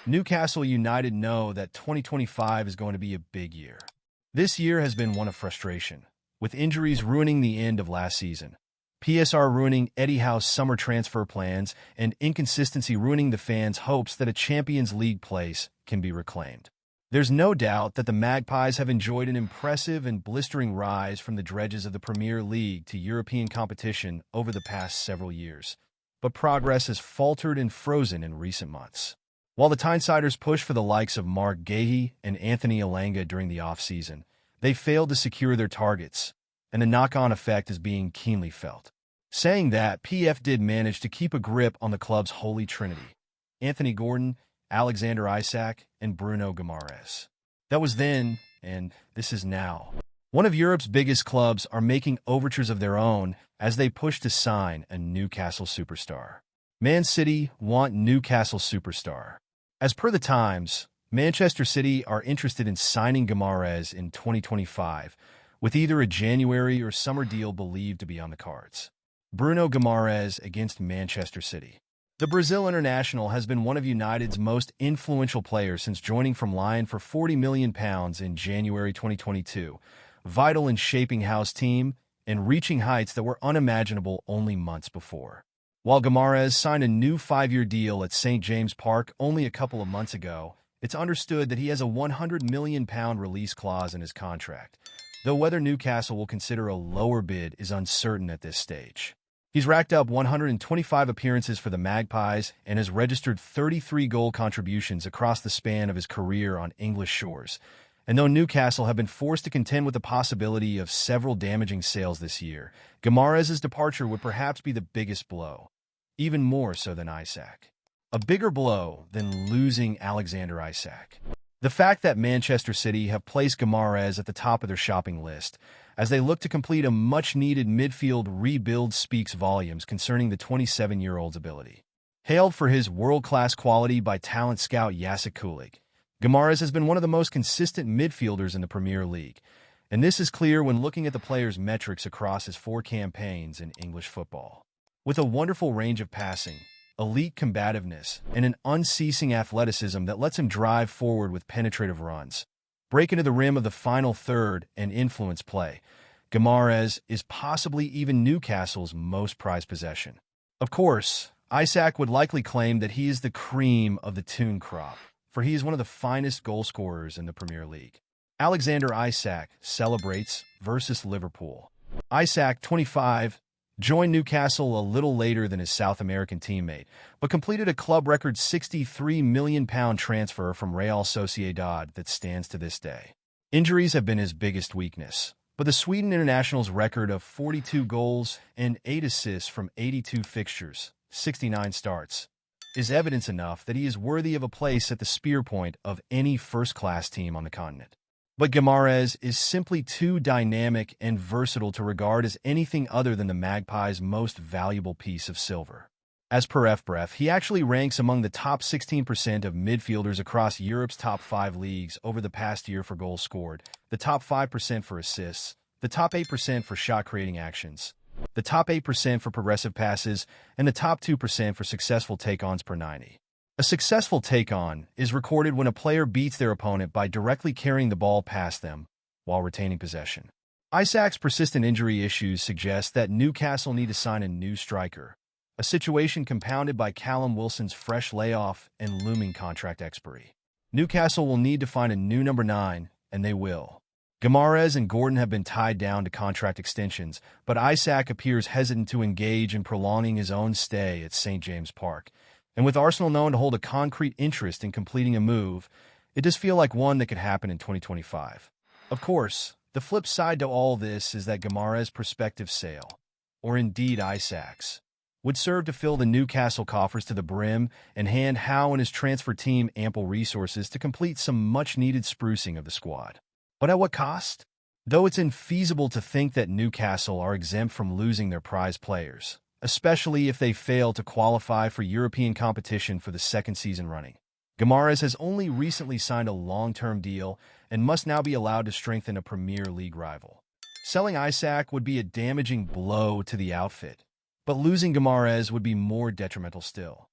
Newcastle United know that 2025 is going to be a big year. This year has been one of frustration, with injuries ruining the end of last season, PSR ruining Eddie Howe's summer transfer plans, and inconsistency ruining the fans' hopes that a Champions League place can be reclaimed. There's no doubt that the Magpies have enjoyed an impressive and blistering rise from the dredges of the Premier League to European competition over the past several years, but progress has faltered and frozen in recent months. While the Tynesiders pushed for the likes of Mark Gahey and Anthony Elanga during the off-season, they failed to secure their targets, and the knock-on effect is being keenly felt. Saying that, PF did manage to keep a grip on the club's holy trinity: Anthony Gordon, Alexander Isak, and Bruno Guimaraes. That was then, and this is now. One of Europe's biggest clubs are making overtures of their own as they push to sign a Newcastle superstar. Man City want Newcastle superstar. As per the Times, Manchester City are interested in signing Guimaraes in 2025, with either a January or summer deal believed to be on the cards. Bruno Guimaraes against Manchester City. The Brazil international has been one of United's most influential players since joining from Lyon for £40 million in January 2022, vital in shaping Howe's team and reaching heights that were unimaginable only months before. While Guimaraes signed a new 5-year deal at St. James Park only a couple of months ago, it's understood that he has a £100 million release clause in his contract, though whether Newcastle will consider a lower bid is uncertain at this stage. He's racked up 125 appearances for the Magpies and has registered 33 goal contributions across the span of his career on English shores. And though Newcastle have been forced to contend with the possibility of several damaging sales this year, Guimaraes' departure would perhaps be the biggest blow, even more so than Isak. A bigger blow than losing Alexander Isak. The fact that Manchester City have placed Guimaraes at the top of their shopping list as they look to complete a much-needed midfield rebuild speaks volumes concerning the 27-year-old's ability. Hailed for his world-class quality by talent scout Isak, Guimaraes has been one of the most consistent midfielders in the Premier League, and this is clear when looking at the player's metrics across his 4 campaigns in English football. With a wonderful range of passing, elite combativeness, and an unceasing athleticism that lets him drive forward with penetrative runs, break into the rim of the final third, and influence play, Guimaraes is possibly even Newcastle's most prized possession. Of course, Isak would likely claim that he is the cream of the tune crop, for he is one of the finest goal scorers in the Premier League. Alexander Isak celebrates versus Liverpool. Isak, 25, joined Newcastle a little later than his South American teammate, but completed a club record £63 million transfer from Real Sociedad that stands to this day. Injuries have been his biggest weakness, but the Sweden international's record of 42 goals and 8 assists from 82 fixtures, 69 starts, is evidence enough that he is worthy of a place at the spear point of any first-class team on the continent. But Guimaraes is simply too dynamic and versatile to regard as anything other than the Magpies' most valuable piece of silver. As per FBref, he actually ranks among the top 16% of midfielders across Europe's top 5 leagues over the past year for goals scored, the top 5% for assists, the top 8% for shot-creating actions, the top 8% for progressive passes, and the top 2% for successful take-ons per 90. A successful take-on is recorded when a player beats their opponent by directly carrying the ball past them while retaining possession. Isak's persistent injury issues suggest that Newcastle need to sign a new striker, a situation compounded by Callum Wilson's fresh layoff and looming contract expiry. Newcastle will need to find a new number 9, and they will. Guimaraes and Gordon have been tied down to contract extensions, but Isak appears hesitant to engage in prolonging his own stay at St. James Park. And with Arsenal known to hold a concrete interest in completing a move, it does feel like one that could happen in 2025. Of course, the flip side to all this is that Guimaraes' prospective sale, or indeed Isak's, would serve to fill the Newcastle coffers to the brim and hand Howe and his transfer team ample resources to complete some much-needed sprucing of the squad. But at what cost? Though it's infeasible to think that Newcastle are exempt from losing their prize players, especially if they fail to qualify for European competition for the second season running. Guimaraes has only recently signed a long-term deal and must now be allowed to strengthen a Premier League rival. Selling Isak would be a damaging blow to the outfit, but losing Guimaraes would be more detrimental still.